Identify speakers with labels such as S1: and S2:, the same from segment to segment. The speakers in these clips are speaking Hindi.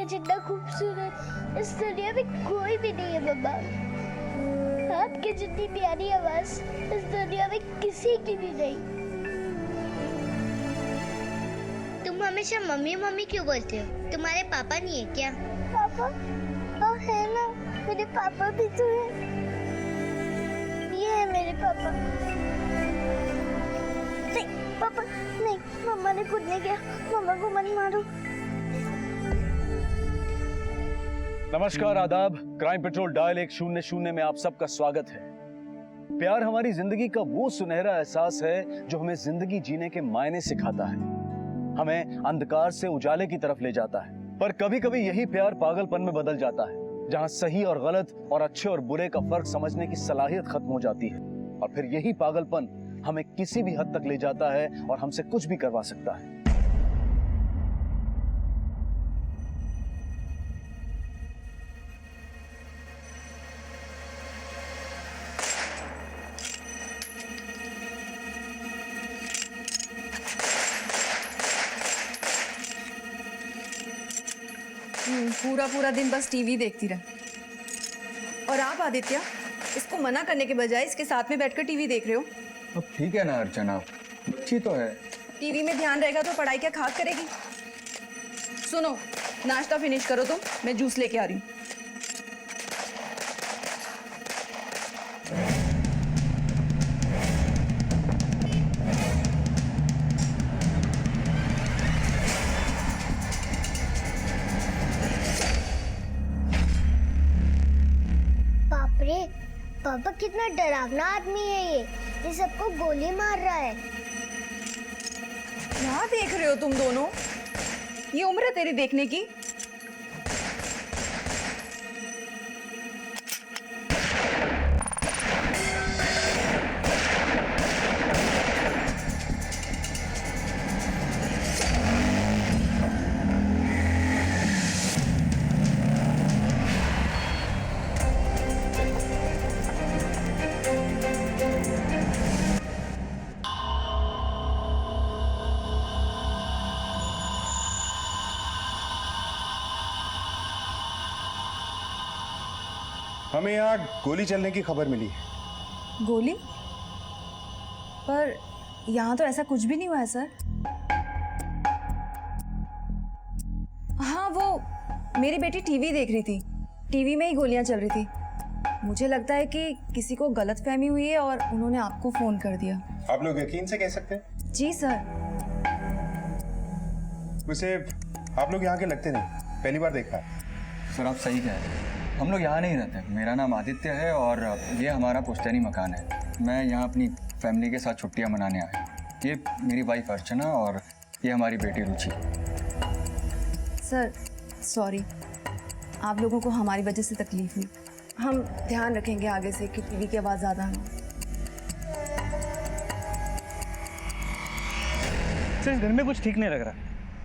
S1: आपके जितना खूबसूरत इस दुनिया में कोई भी नहीं है मम्मा। आपके जितनी प्यारी आवाज इस दुनिया में किसी की भी नहीं।
S2: तुम हमेशा मम्मी मम्मी क्यों बोलते हो? तुम्हारे पापा नहीं है क्या?
S1: पापा? हाँ है ना, मेरे पापा भी तो है। ये है मेरे पापा। नहीं पापा नहीं, मम्मा ने खुद नहीं किया, मम्मा को मत मारो।
S3: नमस्कार, आदाब। क्राइम पेट्रोल डायल 100 में आप सबका स्वागत है। प्यार हमारी जिंदगी का वो सुनहरा एहसास है जो हमें जिंदगी जीने के मायने सिखाता है, हमें अंधकार से उजाले की तरफ ले जाता है। पर कभी कभी यही प्यार पागलपन में बदल जाता है, जहां सही और गलत और अच्छे और बुरे का फर्क समझने की सलाहियत खत्म हो जाती है। और फिर यही पागलपन हमें किसी भी हद तक ले जाता है और हमसे कुछ भी करवा सकता है।
S4: पूरा पूरा दिन बस टीवी देखती रहे। और आप आदित्य, इसको मना करने के बजाय इसके साथ में बैठकर टीवी देख रहे हो।
S5: अब ठीक है ना अर्चना, अच्छी तो है।
S4: टीवी में ध्यान रहेगा तो पढ़ाई क्या खाक करेगी। सुनो, नाश्ता फिनिश करो तुम, मैं जूस लेके आ रही हूँ।
S1: पापा कितना डरावना आदमी है ये सबको गोली मार रहा है।
S4: क्या देख रहे हो तुम दोनों? ये उम्र है तेरी देखने की?
S6: हमें यहाँ गोली चलने की खबर मिली है।
S4: गोली? पर यहाँ तो ऐसा कुछ भी नहीं हुआ है सर। हाँ, वो मेरी बेटी टीवी देख रही थी, टीवी में ही गोलियां चल रही थी। मुझे लगता है कि किसी को गलतफहमी हुई है और उन्होंने आपको फोन कर दिया।
S6: आप लोग यकीन से कह सकते हैं?
S4: जी सर।
S6: वैसे आप लोग यहाँ के लगते नहीं, पहली बार देखा है।
S5: सर आप सही कह रहे हैं, हम लोग यहाँ नहीं रहते। मेरा नाम आदित्य है और ये हमारा पुश्तैनी मकान है। मैं यहाँ अपनी फैमिली के साथ छुट्टियाँ मनाने आया। ये मेरी वाइफ अर्चना और ये हमारी बेटी रुचि।
S4: सर सॉरी, आप लोगों को हमारी वजह से तकलीफ हुई। हम ध्यान रखेंगे आगे से कि टीवी की आवाज़ ज़्यादा ना हो।
S7: सर, इस घर में कुछ ठीक नहीं लग रहा।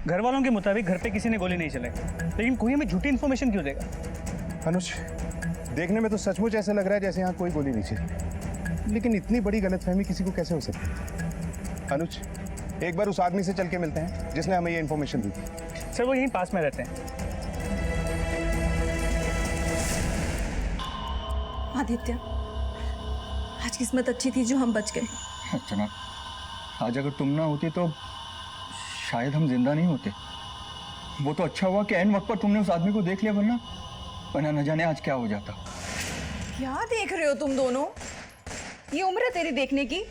S7: घर वालों के मुताबिक घर पे किसी ने गोली नहीं चलाई, लेकिन कोई हमें झूठी इन्फॉर्मेशन क्यों देगा?
S6: अनुज, देखने में तो सचमुच ऐसा लग रहा है जैसे यहाँ कोई गोली नहीं चली, लेकिन इतनी बड़ी गलतफहमी किसी को कैसे हो सकती है? अनुज, एक बार उस आदमी से चल के मिलते हैं जिसने हमें ये इन्फॉर्मेशन दी थी।
S7: सर, वो यहीं पास में रहते हैं।
S4: आदित्य, आज किस्मत अच्छी थी जो हम बच गए।
S5: अर्चना, आज अगर तुम ना होती तो शायद हम जिंदा नहीं होते। वो तो अच्छा हुआ कि ऐन वक्त पर तुमने उस आदमी को देख लिया, वरना न जाने आज क्या हो जाता।
S4: क्या देख रहे हो तुम दोनों? ये उम्र है तेरी देखने की?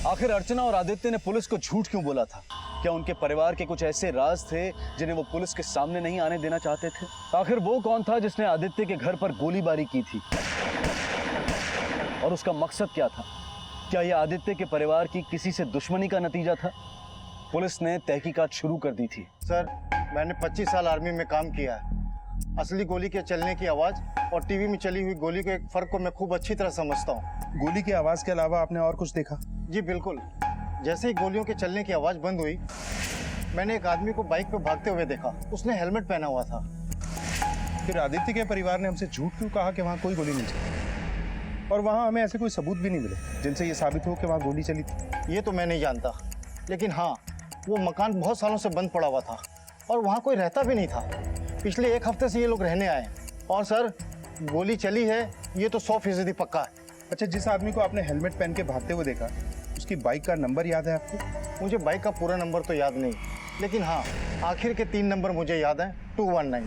S3: आखिर अर्चना और आदित्य ने पुलिस को झूठ क्यों बोला था? क्या उनके परिवार के कुछ ऐसे राज थे जिन्हें वो पुलिस के सामने नहीं आने देना चाहते थे? आखिर वो कौन था जिसने आदित्य के घर पर गोलीबारी की थी और उसका मकसद क्या था? क्या यह आदित्य के परिवार की किसी से दुश्मनी का नतीजा था? पुलिस ने तहकीकात शुरू कर दी थी।
S8: सर, मैंने 25 साल आर्मी में काम किया है। असली गोली के चलने की आवाज़ और टीवी में चली हुई गोली के फ़र्क को मैं खूब अच्छी तरह समझता हूँ।
S6: गोली की आवाज के अलावा आपने और कुछ देखा?
S8: जी बिल्कुल। जैसे ही गोलियों के चलने की आवाज़ बंद हुई, मैंने एक आदमी को बाइक पे भागते हुए देखा। उसने हेलमेट पहना हुआ था।
S6: फिर आदित्य के परिवार ने हमसे झूठ क्यों कहा कि वहाँ कोई गोली नहीं चली? और वहाँ हमें ऐसे कोई सबूत भी नहीं मिले जिनसे ये साबित हो कि वहाँ गोली चली थी।
S8: ये तो मैं नहीं जानता, लेकिन हाँ, वो मकान बहुत सालों से बंद पड़ा हुआ था और वहाँ कोई रहता भी नहीं था। पिछले 1 हफ्ते से ये लोग रहने आए। और सर, गोली चली है ये तो 100% पक्का है।
S6: अच्छा, जिस आदमी को आपने हेलमेट पहन के भागते हुए देखा, उसकी बाइक का नंबर याद है आपको?
S8: मुझे बाइक का पूरा नंबर तो याद नहीं, लेकिन हाँ, आखिर के 3 नंबर मुझे याद हैं, 219।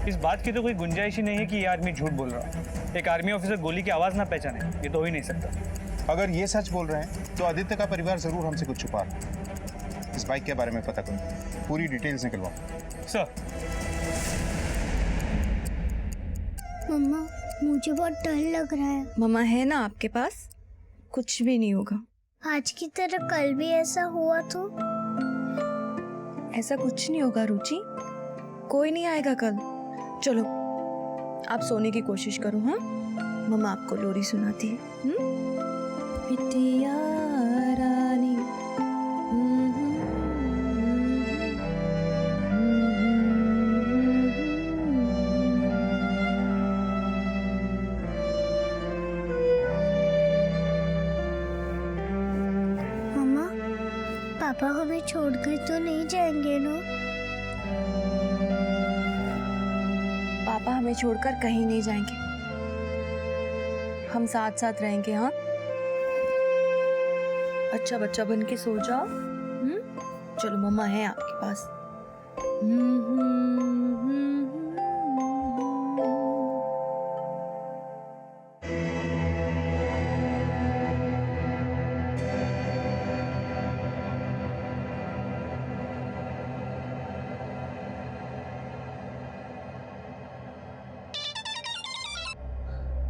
S7: इस बात की तो कोई गुंजाइश ही नहीं है कि ये आदमी झूठ बोल रहा है। एक आर्मी ऑफिसर गोली की आवाज़ ना पहचाने, ये तो हो ही नहीं सकता।
S6: अगर ये सच बोल रहे हैं तो आदित्य का परिवार जरूर हमसे कुछ छुपा रहा है। इस बाइक के बारे में पता करो, पूरी डिटेल्स निकलवाओ।
S7: सर,
S1: मम्मा, मुझे बहुत डर लग रहा है।
S4: मम्मा है ना आपके पास, कुछ भी नहीं होगा।
S1: आज की तरह कल भी ऐसा हुआ तो?
S4: ऐसा कुछ नहीं होगा रुचि, कोई नहीं आएगा कल। चलो आप सोने की कोशिश करो। हाँ, मम्मा आपको लोरी सुनाती है। बिटिया रानी।
S1: मम्मा, पापा हमें छोड़कर तो नहीं जाएंगे ना?
S4: पापा हमें छोड़कर कहीं नहीं जाएंगे, हम साथ साथ रहेंगे। हाँ, अच्छा बच्चा बन के सो जाओ। चलो मम्मा है आपके पास।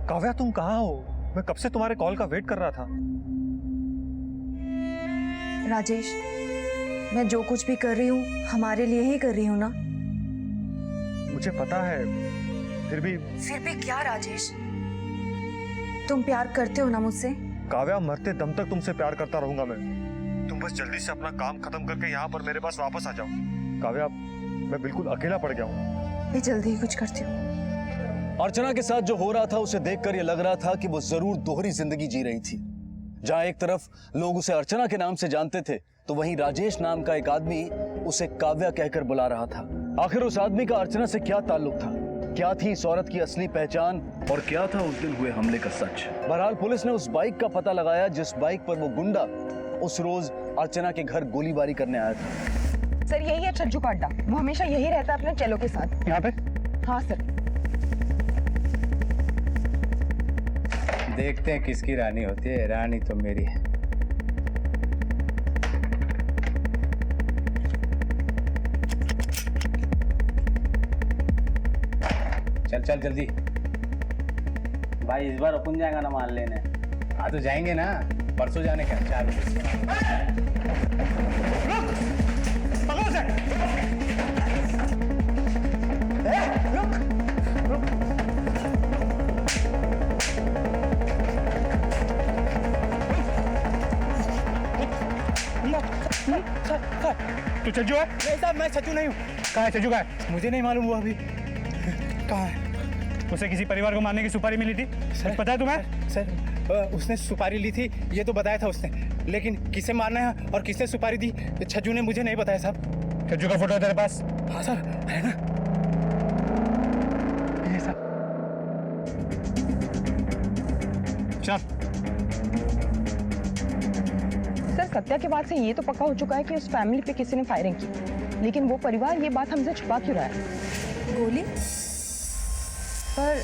S7: काव्या तुम कहाँ हो? मैं कब से तुम्हारे कॉल का वेट कर रहा था।
S4: राजेश, मैं जो कुछ भी कर रही हूँ हमारे लिए ही कर रही हूँ ना।
S7: मुझे पता है, फिर भी
S4: क्या राजेश, तुम प्यार करते हो ना मुझसे?
S7: काव्या, मरते दम तक तुमसे प्यार करता रहूंगा मैं। तुम बस जल्दी से अपना काम खत्म करके यहाँ पर मेरे पास वापस आ जाओ। काव्या, मैं बिल्कुल अकेला पड़ गया हूँ।
S4: मैं जल्दी ही कुछ करती हूँ।
S3: अर्चना के साथ जो हो रहा था उसे देखकर यह लग रहा था कि वो जरूर दोहरी जिंदगी जी रही थी। जहां एक तरफ लोग उसे अर्चना के नाम से जानते थे, तो वहीं राजेश नाम का एक आदमी उसे काव्या कहकर बुला रहा था। आखिर उस आदमी का अर्चना से क्या ताल्लुक था? क्या थी इस औरत की असली पहचान और क्या था उस दिन हुए हमले का सच? बहरहाल पुलिस ने उस बाइक का पता लगाया जिस बाइक पर वो गुंडा उस रोज अर्चना के घर गोलीबारी करने आया था।
S9: सर, यही है छज्जू का अड्डा। वो हमेशा यही रहता है अपने चेलो के साथ।
S7: यहाँ पे?
S9: हाँ सर।
S10: देखते हैं किसकी रानी होती है। रानी तो मेरी है। चल चल जल्दी भाई, इस बार अपन जाएगा ना माल लेने। हाँ तो जाएंगे ना, परसों जाने का 4
S7: तू छज्जू है? नहीं साहब, मैं छज्जू नहीं हूँ। कहाँ है छज्जू? कहाँ है?
S10: मुझे नहीं मालूम वो अभी कहाँ है।
S7: उसे किसी परिवार को मारने की सुपारी मिली थी, सर पता है तुम्हें?
S10: सर, उसने सुपारी ली थी, ये तो बताया था उसने, लेकिन किसे मारना है और किसने सुपारी दी छज्जू ने मुझे नहीं बताया साहब।
S7: छज्जू का फोटो है तेरे पास?
S10: हाँ सर, है ना। ये साहब,
S7: चल।
S9: सर, सत्या के बाद से ये तो पक्का हो चुका है कि उस फैमिली पे किसी ने फायरिंग की, लेकिन वो परिवार ये बात हमसे छुपा क्यों रहा है?
S4: गोली? पर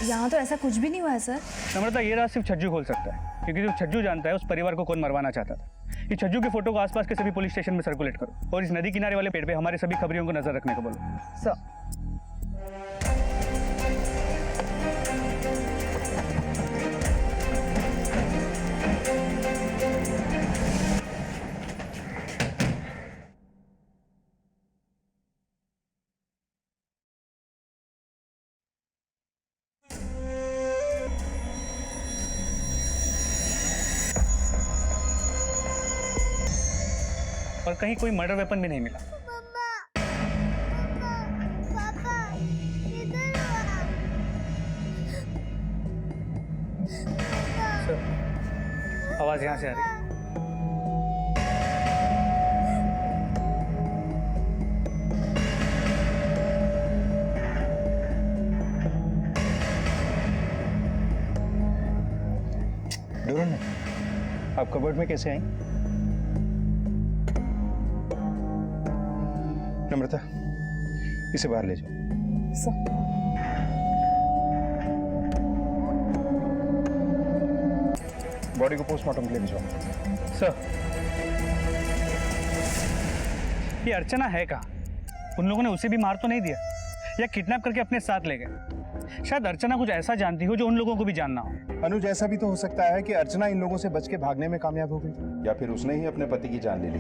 S4: यहाँ तो ऐसा कुछ भी नहीं हुआ है सर।
S7: नम्रता, ये राज सिर्फ छज्जू खोल सकता है, क्योंकि जो छज्जू जानता है उस परिवार को कौन मरवाना चाहता था। इस छज्जू के फोटो को आसपास के सभी पुलिस स्टेशन में सर्कुलेट करो और इस नदी किनारे वाले पेड़ पे हमारे सभी खबरियों को नजर रखने को बोलो।
S9: सर,
S7: और कहीं कोई मर्डर वेपन भी नहीं मिला।
S1: मम्मा, पापा, इधर आओ।
S7: सर, आवाज यहाँ से आ रही है।
S6: डोरन, आप कबर्ड में कैसे आई? नम्रता, इसे बाहर ले जाओ। बॉडी को पोस्टमार्टम के लिए भिजवाओ।
S7: सर, ये अर्चना है कहाँ? उन लोगों ने उसे भी मार तो नहीं दिया या किडनैप करके अपने साथ ले गए? शायद अर्चना कुछ ऐसा जानती हो जो उन लोगों को भी जानना हो।
S6: अनुज, ऐसा भी तो हो सकता है कि अर्चना इन लोगों से बच के भागने में कामयाब हो गई, या फिर उसने ही अपने पति की जान ले ली।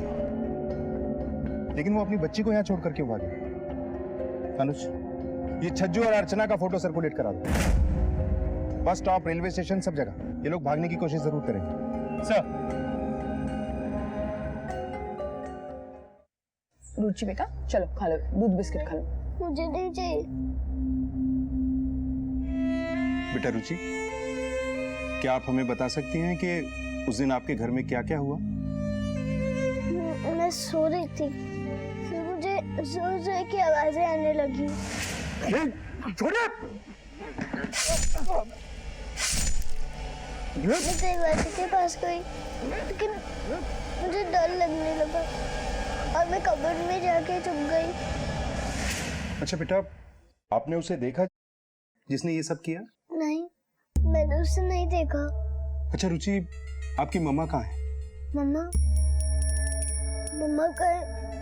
S6: लेकिन वो अपनी बच्ची को यहाँ छोड़कर क्यों भागी? अनुज, ये छज्जू और अर्चना का फोटो सर्कुलेट करा दो। बस स्टॉप, रेलवे स्टेशन, सब जगह ये लोग भागने की कोशिश जरूर करेंगे।
S7: सर,
S9: रुचि बेटा चलो खा लो, दूध बिस्किट खा लो।
S1: मुझे नहीं चाहिए।
S6: बेटा रुचि, क्या आप हमें बता सकती हैं कि उस दिन आपके घर में क्या क्या हुआ?
S1: मैं सो रही थी, फिर मुझे जोर जोर की आवाजें आने लगी। मैं दरवाजे के पास गई, लेकिन मुझे डर लगने लगा और मैं कबर्ड में जाके छुप गई।
S6: अच्छा बेटा, आपने उसे देखा जिसने ये सब किया?
S1: नहीं, मैंने उसे नहीं देखा।
S6: अच्छा रुचि, आपकी मम्मा कहाँ है?
S1: मम्मा का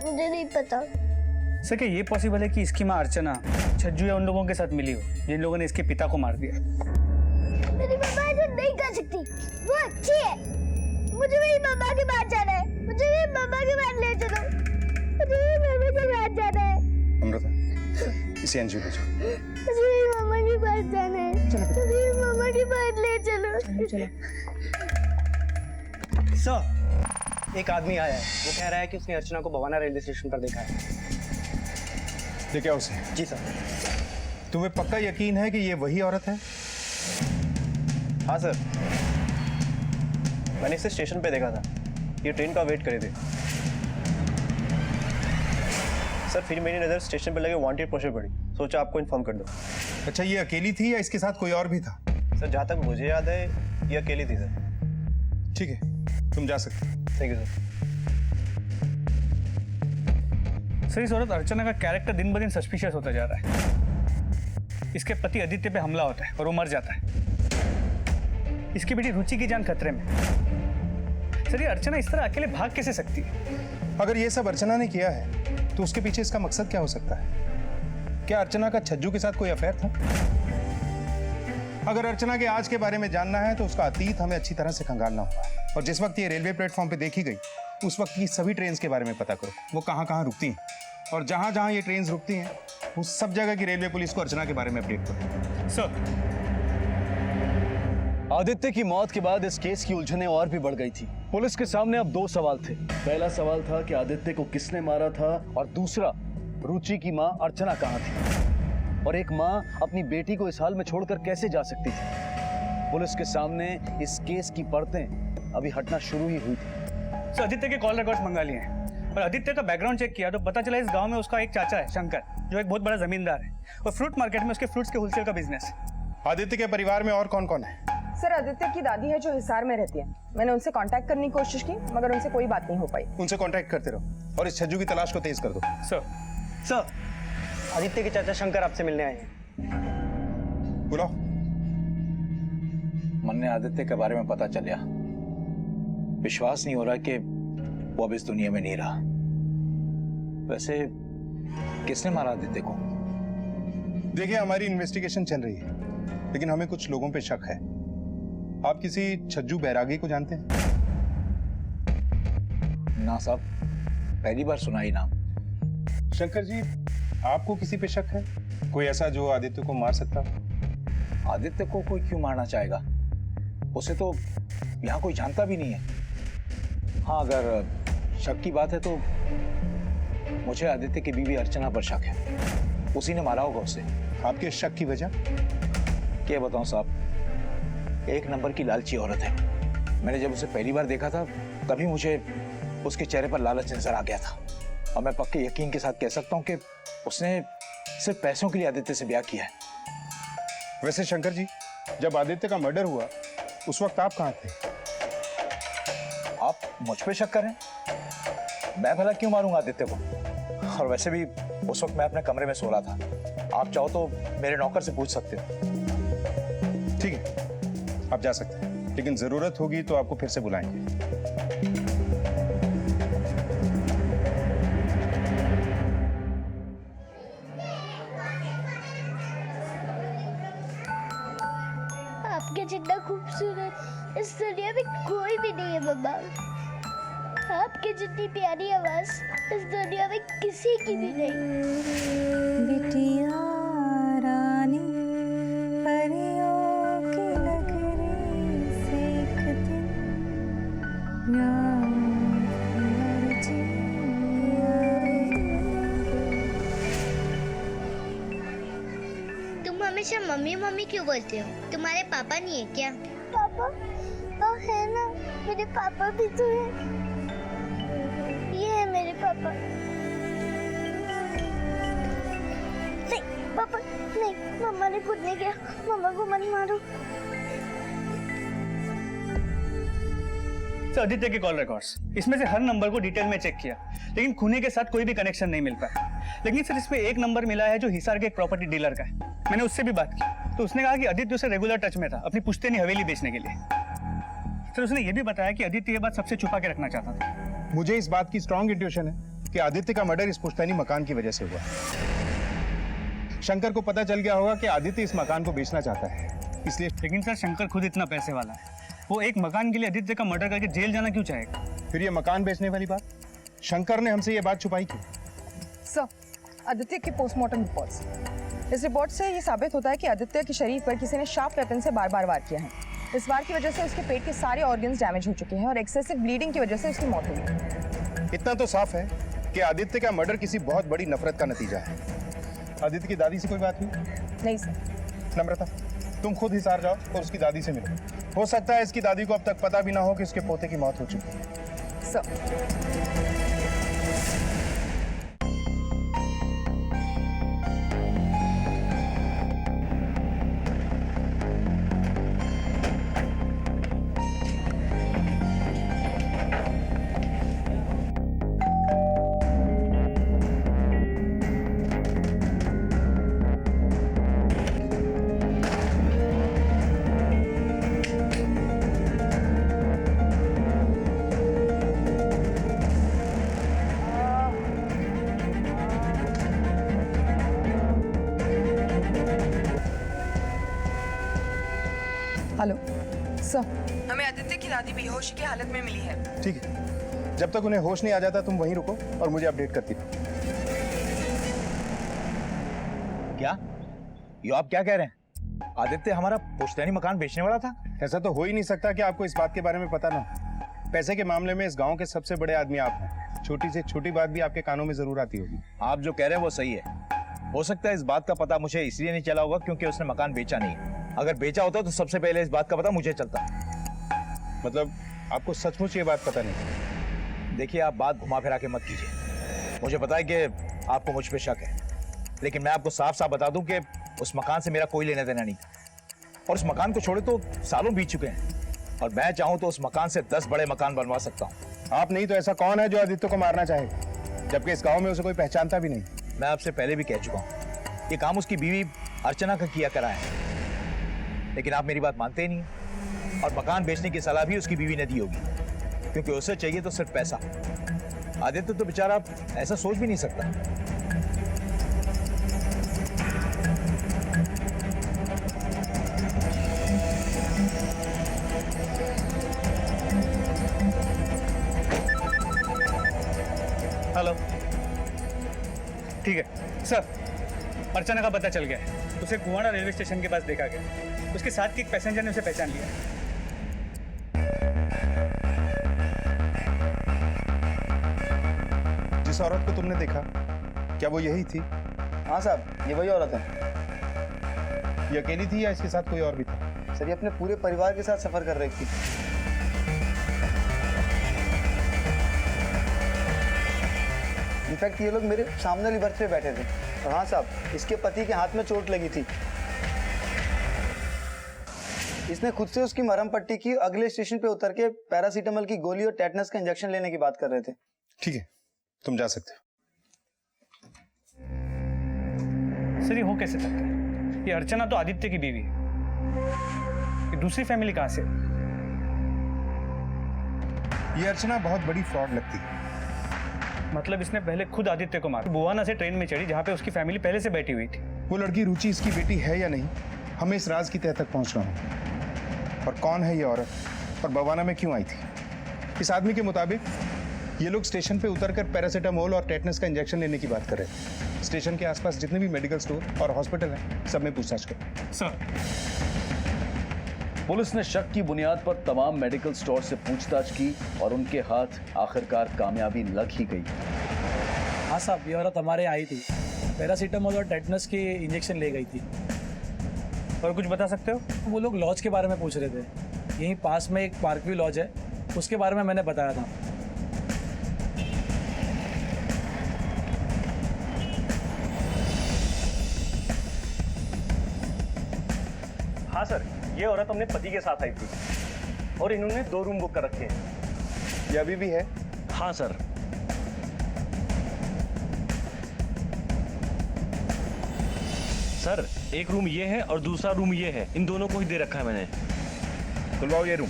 S1: मुझे नहीं पता।
S7: सर, क्या ये पॉसिबल है कि इसकी माँ अर्चना छज्जू या उन लोगों के साथ मिली हो जिन लोगों ने इसके पिता को मार दिया?
S1: मेरी मम्मा ऐसा नहीं कर सकती, वो अच्छी है। मुझे मेरी मम्मा के पास जाना है, मुझे मेरी मम्मा के पास ले चलो, मुझे मेरी मम्मा के पास जाना है।
S6: अमृता, इसे अंजू ले जाओ।
S1: मुझे मेरी मम्मा के पास जाना है, मुझे मेरी मम्मा के पास ले चलो।
S11: सर, एक आदमी आया है, वो कह रहा है कि उसने अर्चना को भवाना रेलवे स्टेशन पर देखा है।
S6: देखा उसे?
S11: जी सर।
S6: तुम्हें पक्का यकीन है कि ये वही औरत है?
S11: हाँ सर, मैंने इसे स्टेशन पे देखा था, ये ट्रेन का वेट करे थे। सर, फिर मेरी नज़र स्टेशन पे लगे वांटेड पोस्टर पड़ी, सोचा आपको इन्फॉर्म कर दो।
S6: अच्छा, ये अकेली थी या इसके साथ कोई और भी था?
S11: सर, जहाँ तक मुझे याद है ये अकेली थी सर।
S6: ठीक है, तुम जा सकते हो।
S11: Thank you sir.
S7: सर, इस औरत अर्चना का कैरेक्टर दिन ब दिन सस्पिशियस होता जा रहा है। इसके पति आदित्य पे हमला होता है और वो मर जाता है। इसकी बेटी रुचि की जान खतरे में। सर, ये अर्चना इस तरह अकेले भाग कैसे सकती है?
S6: अगर ये सब अर्चना ने किया है तो उसके पीछे इसका मकसद क्या हो सकता है? क्या अर्चना का छज्जू के साथ कोई अफेयर था? अगर अर्चना के आज के बारे में जानना है तो उसका अतीत हमें अच्छी तरह से खंगालना होगा। और जिस वक्त ये रेलवे प्लेटफॉर्म पे देखी गई उस वक्त की सभी ट्रेन के बारे में पता करो, वो कहाँ कहाँ रुकती हैं, और जहाँ जहाँ ये ट्रेन रुकती हैं उस सब जगह की रेलवे पुलिस को अर्चना के बारे में अपडेट करो।
S7: सर,
S3: आदित्य की मौत के बाद इस केस की उलझनें और भी बढ़ गई थी। पुलिस के सामने अब दो सवाल थे। पहला सवाल था कि आदित्य को किसने मारा था, और दूसरा, रुचि की मां अर्चना कहां थी, और एक मां अपनी बेटी को इस हाल में छोड़कर कैसे जा सकती थी। पुलिस के सामने इस केस की परतें अभी हटना शुरू ही हुई थी।
S7: सर, आदित्य के कॉल रिकॉर्ड्स मंगा लिए हैं और आदित्य का बैकग्राउंड चेक किया तो पता चला इस गांव में उसका एक चाचा है, शंकर, जो एक बहुत बड़ा जमींदार है, और फ्रूट मार्केट में उसके फ्रूट्स के होलसेल का बिजनेस है।
S6: आदित्य के परिवार में और कौन कौन है?
S9: सर, आदित्य की दादी है जो हिसार में रहती है। मैंने उनसे कांटेक्ट करने की कोशिश की मगर उनसे कोई बात नहीं हो पाई।
S6: उनसे कांटेक्ट करते रहो और इस छज्जू की तलाश को तेज कर दो।
S11: सर, आदित्य के चाचा शंकर आपसे मिलने आए हैं।
S6: बुलाओ।
S12: मन ने आदित्य के बारे में पता चला, विश्वास नहीं हो रहा कि वो अब इस दुनिया में नहीं रहा। वैसे किसने मारा आदित्य को?
S6: देखिए, हमारी इन्वेस्टिगेशन चल रही है, लेकिन हमें कुछ लोगों पे शक है। आप किसी छज्जू बैरागी को जानते हैं?
S12: ना साहब, पहली बार सुना ही नाम।
S6: शंकर जी, आपको किसी पे शक है? कोई ऐसा जो आदित्य को मार सकता?
S12: आदित्य को कोई क्यों मारना चाहेगा? उसे तो यहाँ कोई जानता भी नहीं है। हाँ, अगर शक की बात है तो मुझे आदित्य की बीवी अर्चना पर शक है, उसी ने मारा होगा उसे।
S6: आपके शक की वजह?
S12: क्या बताऊं साहब, एक नंबर की लालची औरत है। मैंने जब उसे पहली बार देखा था तभी मुझे उसके चेहरे पर लालच नजर आ गया था, और मैं पक्के यकीन के साथ कह सकता हूं कि उसने सिर्फ पैसों के लिए आदित्य से ब्याह किया है।
S6: वैसे शंकर जी, जब आदित्य का मर्डर हुआ उस वक्त आप कहाँ थे?
S12: आप मुझ पे शक कर रहे हैं? मैं भला क्यों मारूंगा आदित्य को? और वैसे भी उस वक्त मैं अपने कमरे में सो रहा था। आप चाहो तो मेरे नौकर से पूछ सकते हो।
S6: ठीक है, आप जा सकते हैं, लेकिन जरूरत होगी तो आपको फिर से बुलाएंगे।
S1: आपके जितना खूबसूरत इस दुनिया में कोई भी नहीं है मम्मा। आपके जितनी प्यारी आवाज इस दुनिया में किसी की भी नहीं।
S4: बिटिया रानी परियों की नगरी से एक दिन
S2: तुम हमेशा मम्मी मम्मी क्यों बोलते हो? तुम्हारे पापा नहीं है क्या?
S1: पापा है ना, मेरे पापा भी तो है। ये है मेरे पापा। नहीं पापा नहीं, मम्मा ने खुद नहीं किया, मम्मा को मत मारो।
S7: सर, आदित्य के कॉल रिकॉर्ड्स, इसमें से हर नंबर को डिटेल में चेक किया, लेकिन खूने के साथ कोई भी कनेक्शन नहीं मिल पाया। लेकिन सर, इसमें एक नंबर मिला है जो हिसार के एक प्रॉपर्टी डीलर का है। मैंने उससे भी बात की तो उसने कहा कि आदित्य उससे रेगुलर टच में था अपनी पुश्तैनी हवेली बेचने के लिए। सर, उसने ये भी बताया कि आदित्य ये बात सबसे छुपा के रखना चाहता था।
S6: मुझे इस बात की स्ट्रांग इंट्यूशन है कि आदित्य का मर्डर इस पुश्तैनी मकान की वजह से हुआ। शंकर को पता चल गया होगा कि आदित्य इस मकान को बेचना चाहता है, इसलिए।
S7: लेकिन सर, शंकर खुद इतना पैसे वाला है, वो एक मकान के लिए आदित्य का मर्डर करके जेल जाना क्यों चाहेगा?
S6: फिर ये मकान बेचने वाली बात शंकर ने हमसे ये बात छुपाई क्यों?
S9: सर, आदित्य की पोस्टमार्टम रिपोर्ट्स, इस रिपोर्ट से ये साबित होता है कि आदित्य के शरीर पर किसी ने शार्प वेपन से बार बार वार किया है। इस वार की वजह से उसके पेट के सारे ऑर्गन्स डैमेज हो चुके हैं और एक्सेसिव ब्लीडिंग की वजह से उसकी मौत हुई।
S6: इतना तो साफ है कि आदित्य का मर्डर किसी बहुत बड़ी नफरत का नतीजा है। आदित्य की दादी से कोई बात हुई?
S9: नहीं सर।
S6: नम्रता, तुम खुद हिसार जाओ और उसकी दादी से मिलो। हो सकता है इसकी दादी को अब तक पता भी ना हो कि उसके पोते की मौत हो चुकी है।
S9: सर, हेलो सर, हमें आदित्य की दादी बेहोशी की हालत में मिली है।
S6: ठीक है, जब तक उन्हें होश नहीं आ जाता तुम वहीं रुको और मुझे अपडेट करती रहो।
S12: क्या ये आप क्या कह रहे हैं? आदित्य हमारा पुश्तैनी मकान बेचने वाला था?
S6: ऐसा तो हो ही नहीं सकता कि आपको इस बात के बारे में पता ना हो। पैसे के मामले में इस गांव के सबसे बड़े आदमी आप हैं। छोटी से छोटी बात भी आपके कानों में जरूर आती होगी।
S12: आप जो कह रहे हैं वो सही है। हो सकता है इस बात का पता मुझे इसलिए नहीं चला होगा क्योंकि उसने मकान बेचा नहीं है। अगर बेचा होता तो सबसे पहले इस बात का पता मुझे चलता।
S6: मतलब आपको सचमुच ये बात पता नहीं?
S12: देखिए, आप बात घुमा फिरा के मत कीजिए। मुझे पता है कि आपको मुझ पे शक है, लेकिन मैं आपको साफ साफ बता दूं कि उस मकान से मेरा कोई लेना देना नहीं था। और उस मकान को छोड़े तो सालों बीत चुके हैं, और मैं चाहूं तो उस मकान से 10 बड़े मकान बनवा सकता हूं।
S6: आप नहीं तो ऐसा कौन है जो आदित्य को मारना चाहेगा, जबकि इस गांव में उसे कोई पहचानता भी नहीं?
S12: मैं आपसे पहले भी कह चुका हूं, ये काम उसकी बीवी अर्चना का किया करा है, लेकिन आप मेरी बात मानते ही नहीं। और मकान बेचने की सलाह भी उसकी बीवी ने दी होगी, क्योंकि उसे चाहिए तो सिर्फ पैसा। आदित्य तो बेचारा ऐसा सोच भी नहीं सकता।
S7: हेलो, ठीक है सर, अर्चना का पता चल गया है। उसे कुआड़ा रेलवे स्टेशन के पास देखा गया। उसके साथ के एक पैसेंजर ने उसे पहचान लिया।
S6: जिस औरत को तुमने देखा, क्या वो यही थी?
S8: हाँ साहब, ये वही औरत है।
S6: ये अकेली थी या इसके साथ कोई और भी था?
S8: सर, ये अपने पूरे परिवार के साथ सफर कर रही थी। इनफैक्ट ये लोग मेरे सामने वाली बर्थ पे बैठे थे। और हाँ साहब, इसके पति के हाथ में चोट लगी थी। इसने खुद से उसकी मरहम पट्टी की, अगले स्टेशन पे उतर के पैरासीटामोल की गोली और टेटनस का इंजेक्शन लेने की बात कर रहे थे।
S6: ठीक है, तुम जा सकते हो।
S7: सर ये हो कैसे सकता है? ये अर्चना तो आदित्य की बीवी है। ये दूसरी फैमिली कहाँ से?
S6: ये अर्चना बहुत बड़ी फ्रॉड लगती है।
S7: मतलब इसने पहले खुद आदित्य को मारा, बुआना से ट्रेन में चढ़ी जहाँ पे उसकी फैमिली पहले से बैठी हुई थी।
S6: वो लड़की रुचि इसकी बेटी है या नहीं, हमें इस राज की तह तक पहुंच रहा हूं। और कौन है ये औरत और बवाना में क्यों आई थी? इस आदमी के मुताबिक ये लोग स्टेशन पे उतरकर पैरासीटामोल और टेटनस का इंजेक्शन लेने की बात कर रहे हैं। स्टेशन के आसपास जितने भी मेडिकल स्टोर और हॉस्पिटल हैं, सब में पूछताछ करो।
S7: सर,
S3: पुलिस ने शक की बुनियाद पर तमाम मेडिकल स्टोर से पूछताछ की और उनके हाथ आखिरकार कामयाबी लग ही गई।
S11: हाँ साहब, ये औरत हमारे यहाँ आई थी, पैरासीटामोल और टेटनस की इंजेक्शन ले गई थी।
S7: और कुछ बता सकते हो?
S11: वो लोग लॉज के बारे में पूछ रहे थे। यहीं पास में एक पार्कवी लॉज है, उसके बारे में मैंने बताया था।
S7: हाँ सर, ये औरत अपने पति के साथ आई थी और इन्होंने 2 रूम बुक कर रखे हैं।
S6: ये अभी भी है?
S10: हाँ सर। सर, एक रूम ये है और दूसरा रूम ये है, इन दोनों को ही दे रखा है मैंने।
S6: खुलवाओ ये रूम।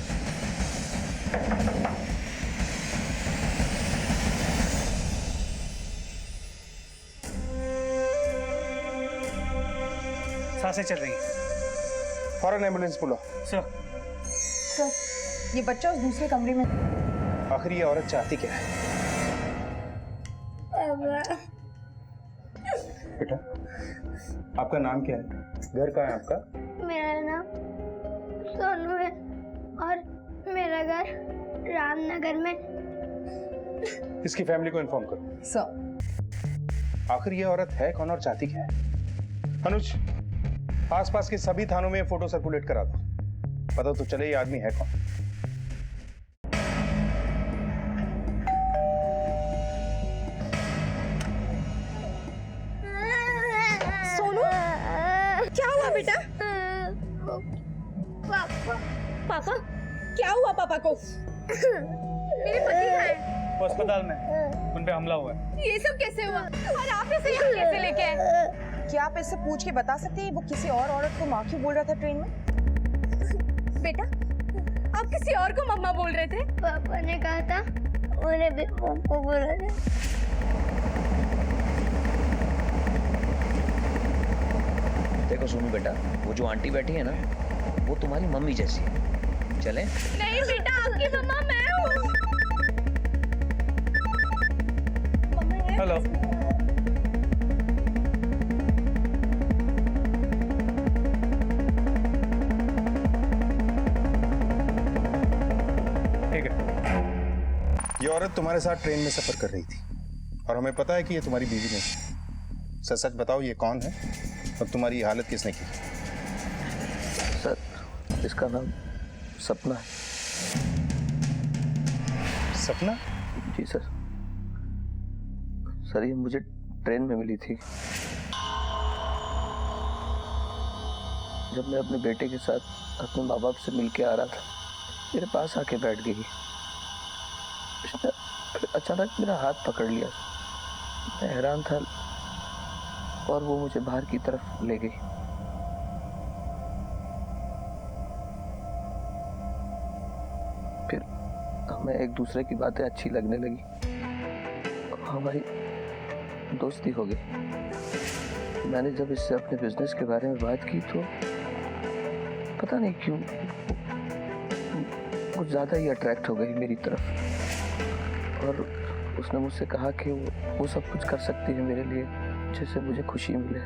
S7: सांसें चल रही हैं।
S6: फौरन एम्बुलेंस बुलाओ।
S7: सर,
S9: सर, ये बच्चा उस दूसरे कमरे में।
S6: आखिर ये औरत चाहती क्या है? बेटा, आपका नाम क्या है? घर कहाँ है आपका?
S1: मेरा नाम सोनू है और मेरा घर रामनगर में।
S6: इसकी फैमिली को इन्फॉर्म करो।
S9: सर,
S6: आखिर ये औरत है कौन और चाहती क्या है? अनुज, आसपास के सभी थानों में फोटो सर्कुलेट करा दो, पता तो चले ये आदमी है कौन।
S9: सोनू, क्या हुआ बेटा?
S1: पापा,
S9: क्या हुआ पापा को?
S1: मेरे पति हैं।
S7: वो अस्पताल में, उन पे हमला हुआ है।
S9: ये सब कैसे हुआ और आप इसे यहाँ कैसे लेके आए? क्या आप इससे पूछ के बता सकते हैं वो किसी और औरत को माँ क्यों बोल रहा था ट्रेन में? बेटा, आप किसी और को मम्मा बोल रहे थे?
S1: पापा ने कहा था, उन्हें भी मम्मा बोला था।
S13: देखो सोनू बेटा, वो जो आंटी बैठी है ना, वो तुम्हारी मम्मी जैसी है। चले?
S1: नहीं बेटा, आपकी मम्मा मैं हूँ।
S7: हेलो। ठीक है।
S6: ये औरत तुम्हारे साथ ट्रेन में सफर कर रही थी और हमें पता है कि ये तुम्हारी बीवी नहीं। सच सच बताओ, ये कौन है और तुम्हारी ये हालत किसने की?
S13: सर, इसका नाम सपना है।
S6: सपना?
S13: जी सर। सर, ये मुझे ट्रेन में मिली थी जब मैं अपने बेटे के साथ अपने माँ बाप से मिल के आ रहा था। मेरे पास आके बैठ गई। उसने अचानक मेरा हाथ पकड़ लिया। मैं हैरान था और वो मुझे बाहर की तरफ ले गई। फिर हमें एक दूसरे की बातें अच्छी लगने लगी, हमारी दोस्ती हो गई। मैंने जब इससे अपने बिजनेस के बारे में बात की तो पता नहीं क्यों कुछ ज़्यादा ही अट्रैक्ट हो गई मेरी तरफ और उसने मुझसे कहा कि वो सब कुछ कर सकती है मेरे लिए जिससे मुझे खुशी मिले।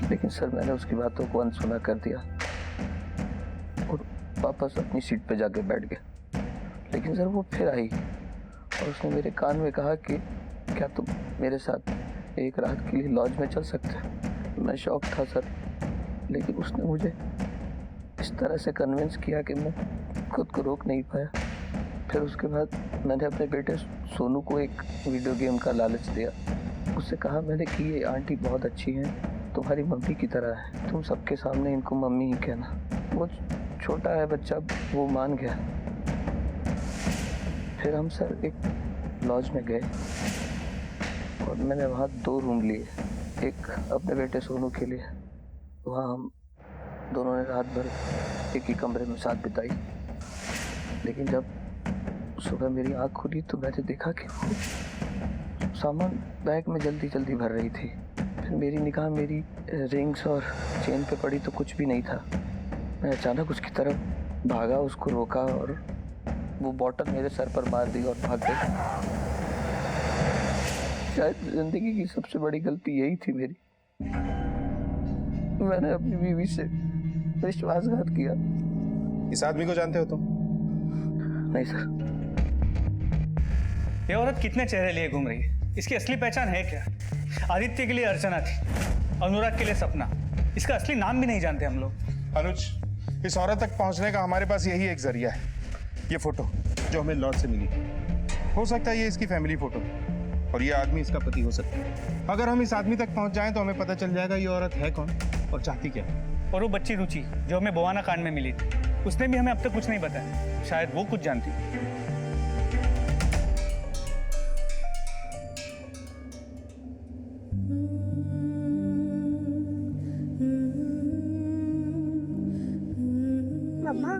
S13: लेकिन सर, मैंने उसकी बातों को अनसुना कर दिया और वापस अपनी सीट पे जाके बैठ गया। लेकिन सर, वो फिर आई और उसने मेरे कान में कहा कि क्या तुम मेरे साथ एक रात के लिए लॉज में चल सकते हो? मैं शॉक था सर, लेकिन उसने मुझे इस तरह से कन्विंस किया कि मैं खुद को रोक नहीं पाया। फिर उसके बाद मैंने अपने बेटे सोनू को एक वीडियो गेम का लालच दिया। उससे कहा मैंने कि ये आंटी बहुत अच्छी हैं, तुम्हारी मम्मी की तरह है, तुम सबके सामने इनको मम्मी ही कहना। वो छोटा है बच्चा, वो मान गया। फिर हम सर एक लॉज में गए और मैंने वहाँ 2 रूम लिए, एक अपने बेटे सोनू के लिए। वहाँ हम दोनों ने रात भर एक ही कमरे में साथ बिताई। लेकिन जब सुबह मेरी आँख खुली तो मैंने देखा कि वो सामान बैग में जल्दी जल्दी भर रही थी। फिर मेरी निगाह मेरी रिंग्स और चेन पे पड़ी तो कुछ भी नहीं था। मैं अचानक उसकी तरफ भागा, उसको रोका और वो बॉटल मेरे सर पर मार दी और भाग गई। शायद जिंदगी की सबसे बड़ी गलती यही थी मेरी। मैंने अपनी बीवी से विश्वासघात किया।
S6: इस आदमी को जानते हो तुम?
S13: नहीं सर।
S7: ये औरत कितने चेहरे लिए घूम रही है? इसकी असली पहचान है क्या? आदित्य के लिए अर्चना थी, अनुराग के लिए सपना। इसका असली नाम भी नहीं जानते हम लोग।
S6: अनुज, इस औरत तक पहुंचने का हमारे पास यही एक जरिया है, ये फोटो जो हमें लॉज से मिली। हो सकता है ये इसकी फैमिली फोटो और ये आदमी इसका पति हो सकता है। अगर हम इस आदमी तक पहुंच जाएं तो हमें पता चल जाएगा ये औरत है कौन और चाहती क्या है।
S7: और वो बच्ची रुचि जो हमें बोवाना कांड में मिली थी, उसने भी हमें अब तक कुछ नहीं बताया। शायद वो कुछ जानती।
S1: मम्मा,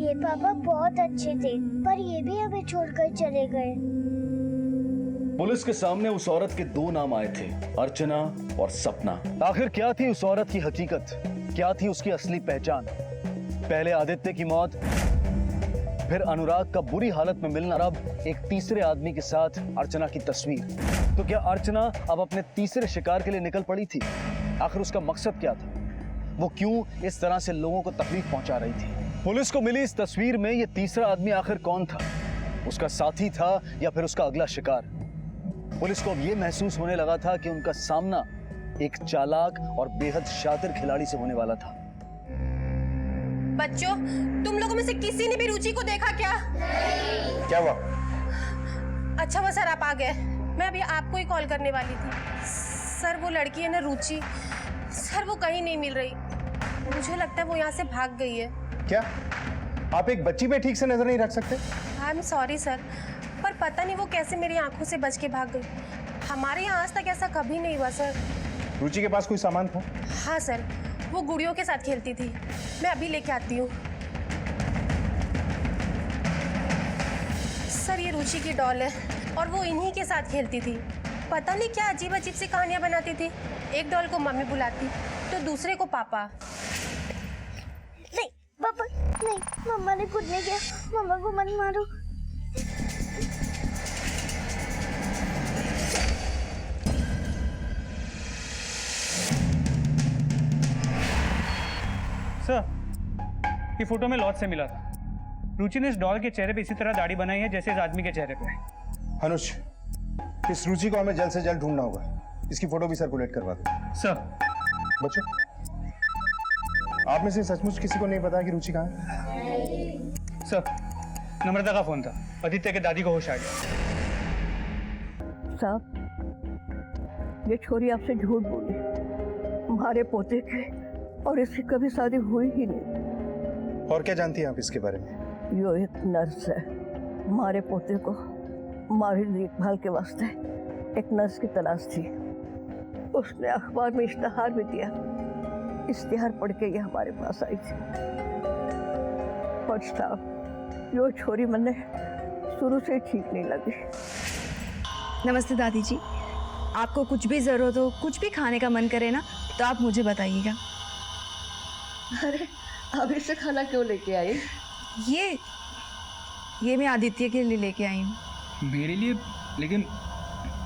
S1: ये पापा बहुत अच्छे थे, पर ये भी हमें छोड़कर चले गए।
S3: पुलिस के सामने उस औरत के 2 नाम आए थे, अर्चना और सपना। आखिर क्या थी उस औरत की हकीकत? क्या थी उसकी असली पहचान? पहले आदित्य की मौत, फिर अनुराग का बुरी हालत में मिलना, अब एक तीसरे आदमी के साथ अर्चना की तस्वीर। तो क्या अर्चना अब अपने तीसरे शिकार के लिए निकल पड़ी थी? आखिर उसका मकसद क्या था? वो क्यों इस तरह से लोगों को तकलीफ पहुंचा रही थी? पुलिस को मिली इस तस्वीर में ये तीसरा आदमी आखिर कौन था? उसका साथी था या फिर उसका अगला शिकार? पुलिस को अब ये महसूस होने लगा था कि उनका सामना एक चालाक और बेहद शातिर खिलाड़ी से होने वाला था।
S9: बच्चों, तुम लोगों में से किसी ने भी रुचि को देखा क्या?
S6: क्या हुआ?
S9: अच्छा हुआ सर आप आ गए। मैं अभी आपको ही कॉल करने वाली थी। सर वो लड़की है ना रुचि, सर वो कहीं नहीं मिल रही। मुझे लगता है वो यहाँ से भाग गई है।
S6: क्या आप एक बच्ची पे ठीक से नजर नहीं रख सकते?
S9: आई एम सॉरी सर, पर पता नहीं वो कैसे मेरी आंखों से बच के भाग गई। हमारे यहाँ आज तक ऐसा कभी नहीं हुआ सर।
S6: रुचि के पास कोई सामान था?
S9: हाँ सर, वो गुड़ियों के साथ खेलती थी। मैं अभी लेके आती हूँ। सर ये रुचि की डॉल है और वो इन्हीं के साथ खेलती थी। पता नहीं क्या अजीब अजीब सी कहानियाँ बनाती थी। एक डॉल को मम्मी बुलाती तो दूसरे को पापा।
S1: नहीं पापा नहीं, मम्मा ने कुछ नहीं किया। मम्मा को मत मारो।
S7: सर, ये फोटो में लॉज से मिला था। रुचि ने इस डॉल के चेहरे पे इसी तरह दाढ़ी बनाई है जैसे इस आदमी के चेहरे पे।
S6: अनुज, इस रुचि को हमें जल्द से जल्द ढूंढना होगा। इसकी फोटो भी सर्कुलेट करवा दो।
S7: सर।
S6: बच्चों, आप में से सचमुच किसी को नहीं पता कि रुचि कहाँ है?
S7: सर, नम्रता का फोन था। आदित्य के दादी को होश आ गया।
S14: साहब, ये छोरी आपसे झूठ बोली। हमारे पोते के और इसकी कभी शादी हुई ही नहीं।
S6: और क्या जानती हैं आप इसके बारे में?
S14: यो एक नर्स है। हमारे पोते को हमारी देखभाल के वास्ते एक नर्स की तलाश थी। उसने अखबार में इश्तहार भी दिया। इश्तहार पढ़ के ये हमारे पास आई थी। और साहब, यो छोरी मैंने शुरू से ठीक नहीं लगी।
S4: नमस्ते दादी जी। आपको कुछ भी ज़रूरत हो, कुछ भी खाने का मन करे ना, तो आप मुझे बताइएगा।
S14: अरे अभी से खाना क्यों लेके आई?
S4: ये मैं आदित्य के लिए लेके आई हूँ।
S5: मेरे लिए? लेकिन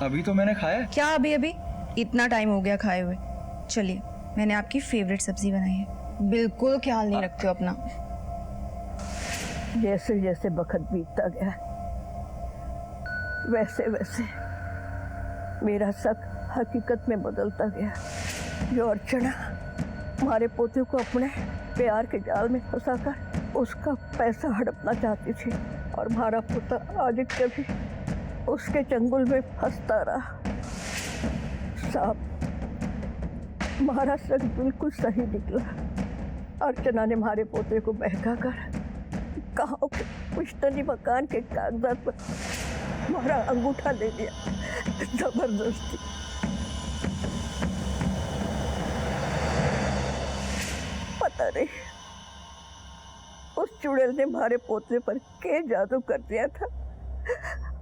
S5: अभी तो मैंने खाया।
S4: क्या अभी? इतना टाइम हो गया खाए हुए। चलिए, मैंने आपकी फेवरेट सब्जी बनाई है। बिल्कुल ख्याल नहीं रखते हो अपना।
S14: जैसे जैसे वक्त बीतता गया वैसे वैसे मेरा शक हकीकत में बदलता गया। जो अर्चना हमारे पोते को अपने प्यार के जाल में फंसाकर उसका पैसा हड़पना चाहती थी, और हमारा पोता आदित्य भी उसके चंगुल में फंसता रहा। साहब, हमारा शक बिल्कुल सही निकला। अर्चना ने हमारे पोते को बहकाकर गांव के पुश्तनी मकान के कागजात पर हमारा अंगूठा ले लिया, जबरदस्ती। पता नहीं उस चुड़ैल ने हमारे पोते पर क्या जादू कर दिया था।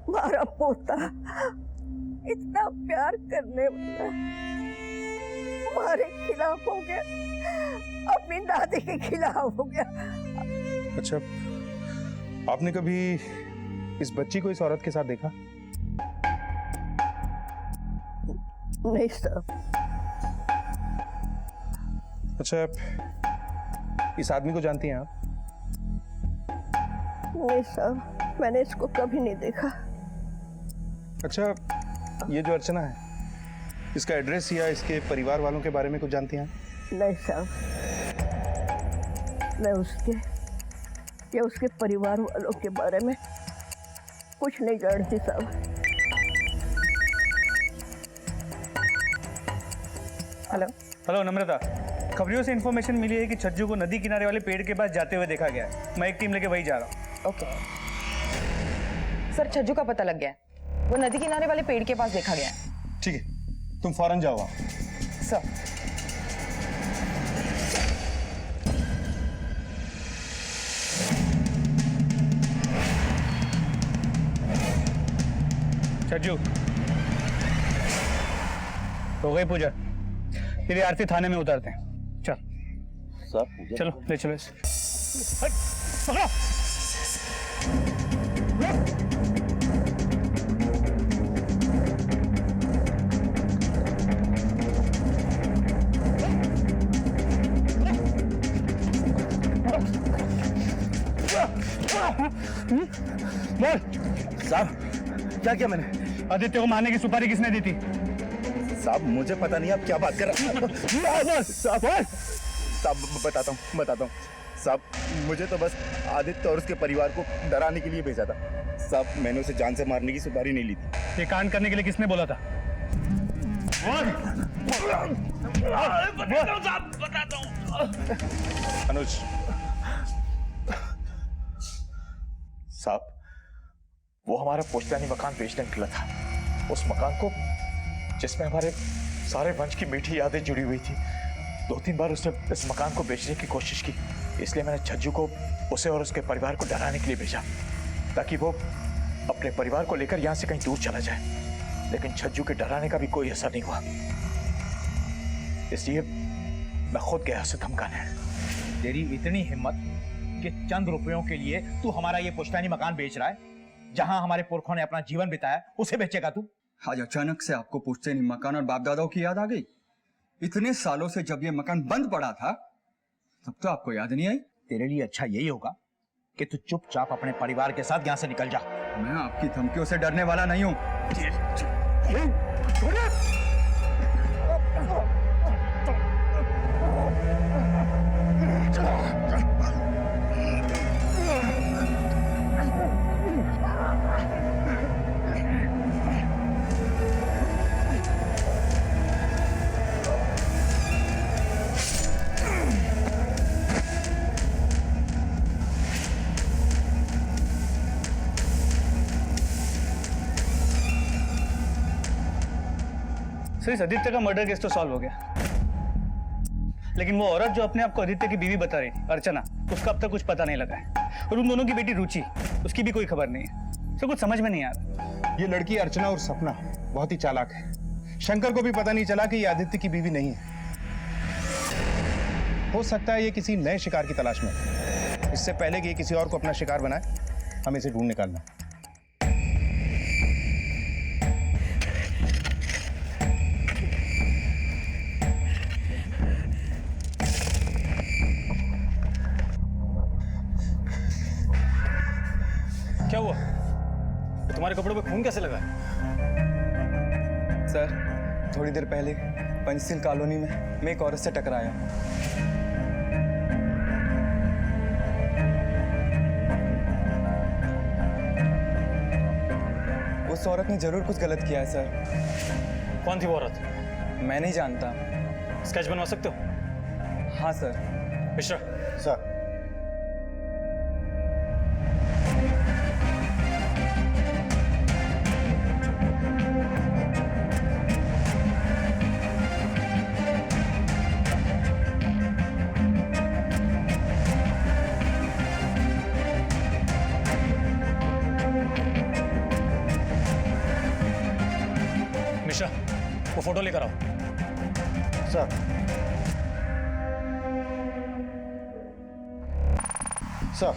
S14: हमारा पोता इतना प्यार करने वाला हमारे खिलाफ हो गया, अपनी दादी के खिलाफ हो गया।
S6: अच्छा, आपने कभी इस बच्ची को इस औरत के साथ देखा?
S14: नहीं साहब।
S6: अच्छा, इस आदमी को जानती हैं आप?
S14: नहीं साहब, मैंने इसको कभी नहीं देखा।
S6: अच्छा, ये जो अर्चना है, इसका एड्रेस या इसके परिवार वालों के बारे में कुछ जानती हैं?
S14: नहीं साहब, मैं उसके या उसके परिवार वालों के बारे में कुछ नहीं जानती साहब।
S9: हेलो
S7: हेलो नम्रता, खबरियों से इन्फॉर्मेशन मिली है कि छज्जू को नदी किनारे वाले पेड़ के पास जाते हुए देखा गया है। मैं एक टीम लेके वही जा रहा हूँ।
S9: ओके सर, छज्जू का पता लग गया है। वो नदी किनारे वाले पेड़ के पास देखा गया है।
S6: ठीक है, तुम फौरन जाओ वहाँ।
S9: सर
S7: छज्जू, हो गई पूजा? तेरी आरती थाने में उतारते हैं। चल
S3: साहब,
S7: चलो ले चलो इसे। पकड़ो। बोल
S12: साहब, क्या किया मैंने?
S7: आदित्य को मारने की सुपारी किसने दी थी?
S12: साहब, मुझे पता नहीं, आप क्या बात कर रहे हैं? साहब, बताता हूँ साहब, मुझे तो बस आदित्य और उसके परिवार को डराने के लिए भेजा था साहब। मैंने उसे जान से मारने की सुपारी नहीं ली थी।
S7: ये कांड करने के लिए किसने बोला था?
S12: बताता हूँ
S6: अनुज,
S12: साहब, वो हमारा पोस्तानी मकान बेचने निकला था। उस मकान को जिसमें हमारे सारे वंश की मीठी यादें जुड़ी हुई थी, 2-3 बार उसने इस मकान को बेचने की कोशिश की। इसलिए मैंने छज्जू को उसे और उसके परिवार को डराने के लिए भेजा, ताकि वो अपने परिवार को लेकर यहाँ से कहीं दूर चला जाए। लेकिन छज्जू के डराने का भी कोई असर नहीं हुआ, इसलिए मैं खुद गया उसे धमकाने।
S15: तेरी इतनी हिम्मत कि चंद रुपयों के लिए तू हमारा ये पुश्तैनी मकान बेच रहा है, जहां हमारे पुरखों ने अपना जीवन बिताया, उसे बेचेगा तू?
S5: आज अचानक से आपको पुश्तैनी मकान और बाप दादाओं की याद आ गई? इतने सालों से जब ये मकान बंद पड़ा था, तब तो आपको याद नहीं आई?
S15: तेरे लिए अच्छा यही होगा कि तू चुपचाप अपने परिवार के साथ यहाँ से निकल जा।
S5: मैं आपकी धमकियों से डरने वाला नहीं हूं।
S7: सर, आदित्य का मर्डर केस तो सॉल्व हो गया, लेकिन वो औरत जो अपने आप को आदित्य की बीवी बता रही थी, अर्चना, उसका अब तक कुछ पता नहीं लगा है। और उन दोनों की बेटी रुचि, उसकी भी कोई खबर नहीं है। सर, कुछ समझ में नहीं आ रहा।
S6: ये लड़की अर्चना और सपना बहुत ही चालाक है। शंकर को भी पता नहीं चला कि ये आदित्य की बीवी नहीं है। हो सकता है ये किसी नए शिकार की तलाश में है। इससे पहले कि ये किसी और को अपना शिकार बनाए, हमें इसे ढूंढ निकालना है।
S7: क्या हुआ? तुम्हारे कपड़ों पे खून कैसे लगा?
S5: सर थोड़ी देर पहले पंचशील कॉलोनी में मैं एक औरत से टकराया। उस औरत ने जरूर कुछ गलत किया है सर।
S7: कौन थी वो औरत?
S5: मैं नहीं जानता।
S7: स्केच बनवा सकते हो?
S5: हाँ सर।
S7: मिश्रा।
S8: सर
S7: मिश्रा, वो फोटो लेकर आओ।
S8: सर सर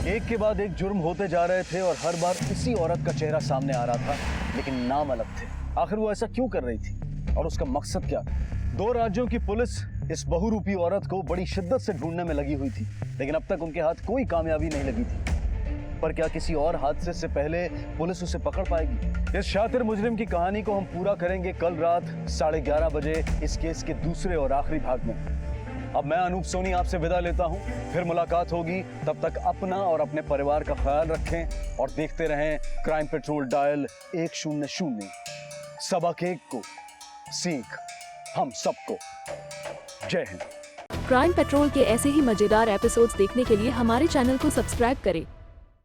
S3: एक के बाद एक जुर्म होते जा रहे थे और हर बार इसी औरत का चेहरा सामने आ रहा था, लेकिन नाम अलग थे। आखिर वो ऐसा क्यों कर रही थी और उसका मकसद क्या था? 2 राज्यों की पुलिस इस बहुरूपी औरत को बड़ी शिद्दत से ढूंढने में लगी हुई थी, लेकिन अब तक उनके हाथ कोई कामयाबी नहीं लगी थी। पर क्या किसी और हादसे से पहले पुलिस उसे पकड़ पाएगी? इस शातिर मुजरिम की कहानी को हम पूरा करेंगे कल रात 11:30 बजे इस केस के दूसरे और आखिरी भाग में। अब मैं अनूप सोनी आपसे विदा लेता हूं, फिर मुलाकात होगी। तब तक अपना और अपने परिवार का ख्याल रखें और देखते रहें क्राइम पेट्रोल डायल 100। सबक एक को सीख हम सबको। जय हिंद।
S16: क्राइम पेट्रोल के ऐसे ही मजेदार एपिसोड्स देखने के लिए हमारे चैनल को सब्सक्राइब करें